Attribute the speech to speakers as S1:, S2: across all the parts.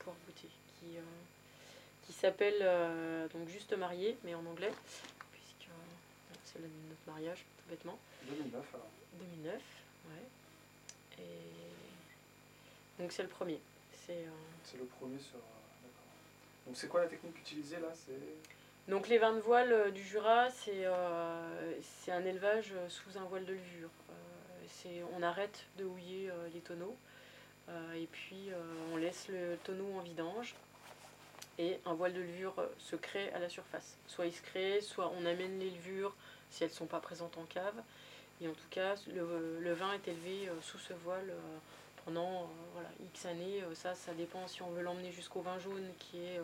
S1: pouvoir goûter, qui s'appelle donc Juste Marié, mais en anglais, puisque c'est notre mariage, tout bêtement.
S2: 2009 alors.
S1: 2009, ouais. Et donc c'est le premier.
S2: C'est le premier sur... D'accord. Donc c'est quoi la technique utilisée là?
S1: Donc les vins de voile du Jura, c'est un élevage sous un voile de levure. On arrête de houiller les tonneaux et puis on laisse le tonneau en vidange et un voile de levure se crée à la surface. Soit il se crée, soit on amène les levures si elles ne sont pas présentes en cave. Et en tout cas, le vin est élevé sous ce voile pendant voilà, X années. Ça dépend si on veut l'emmener jusqu'au vin jaune qui est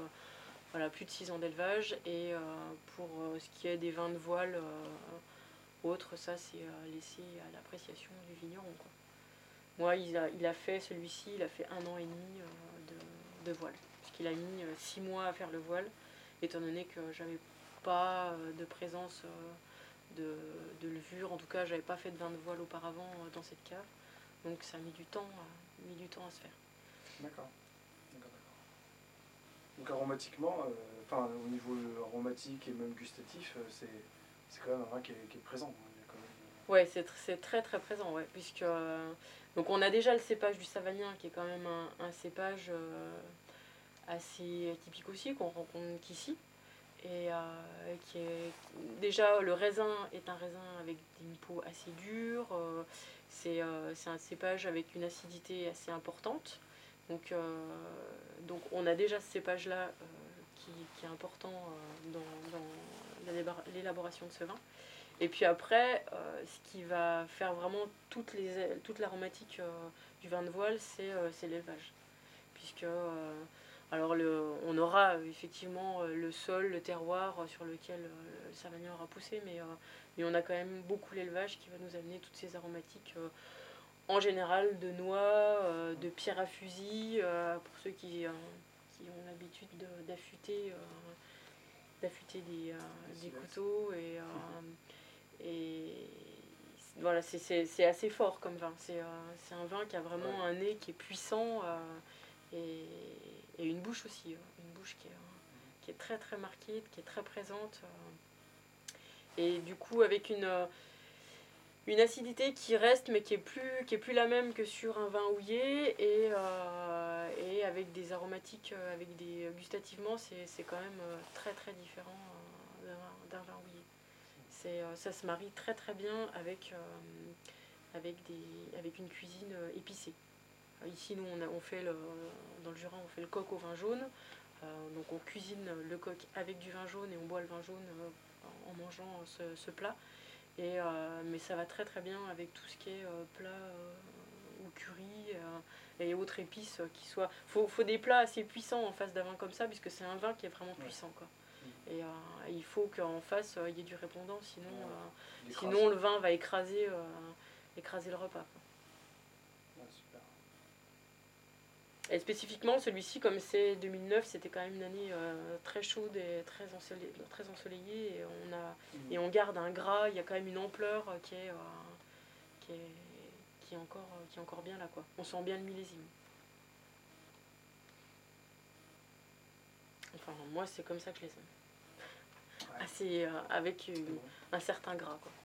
S1: voilà, plus de 6 ans d'élevage. Et pour ce qui est des vins de voile autres, ça c'est laissé à l'appréciation du vigneron, quoi. Moi, il a fait celui-ci, il a fait 1 an et demi de voile. Parce qu'il a mis 6 mois à faire le voile, étant donné que j'avais pas de présence de levure. En tout cas, j'avais pas fait de vin de voile auparavant dans cette cave. Donc ça a mis du temps à se faire.
S2: D'accord. Donc aromatiquement, au niveau aromatique et même gustatif, c'est quand même un vin qui est présent. Il y a quand même,
S1: Ouais, c'est très très présent, ouais, puisque donc on a déjà le cépage du Savagnin qui est quand même un cépage assez typique aussi qu'on rencontre qu'ici et qui est déjà le raisin est un raisin avec une peau assez dure. C'est un cépage avec une acidité assez importante. Donc on a déjà ce cépage là qui est important dans l'élaboration de ce vin. Et puis après, ce qui va faire vraiment toute l'aromatique du vin de voile, c'est l'élevage. Puisque alors on aura effectivement le sol, le terroir sur lequel le Savagnin aura poussé, mais on a quand même beaucoup l'élevage qui va nous amener toutes ces aromatiques, en général de noix, de pierre à fusil, pour ceux qui ont l'habitude d'affûter des couteaux et voilà, c'est assez fort comme vin. C'est un vin qui a vraiment un nez qui est puissant et une bouche aussi. Une bouche qui est très très marquée, qui est très présente. Et du coup, avec une acidité qui reste, mais qui est plus la même que sur un vin houillé. Et avec des aromatiques, gustativement, c'est quand même très très différent d'un vin houillé. Ça se marie très très bien avec une cuisine épicée. Ici, nous, on fait dans le Jura, on fait le coq au vin jaune. Donc on cuisine le coq avec du vin jaune et on boit le vin jaune en mangeant ce plat. Mais ça va très très bien avec tout ce qui est plat ou curry et autres épices qui soient... Faut des plats assez puissants en face d'un vin comme ça, puisque c'est un vin qui est vraiment puissant, quoi. Et il faut qu'en face il y ait du répondant, sinon le vin va écraser le repas, quoi.
S2: super.
S1: Et spécifiquement celui-ci, comme c'est 2009, c'était quand même une année très chaude et très ensoleillée, et on garde un gras, il y a quand même une ampleur qui est encore bien là, quoi. On sent bien le millésime. Enfin, moi c'est comme ça que je les aime. Assez avec un certain gras, quoi.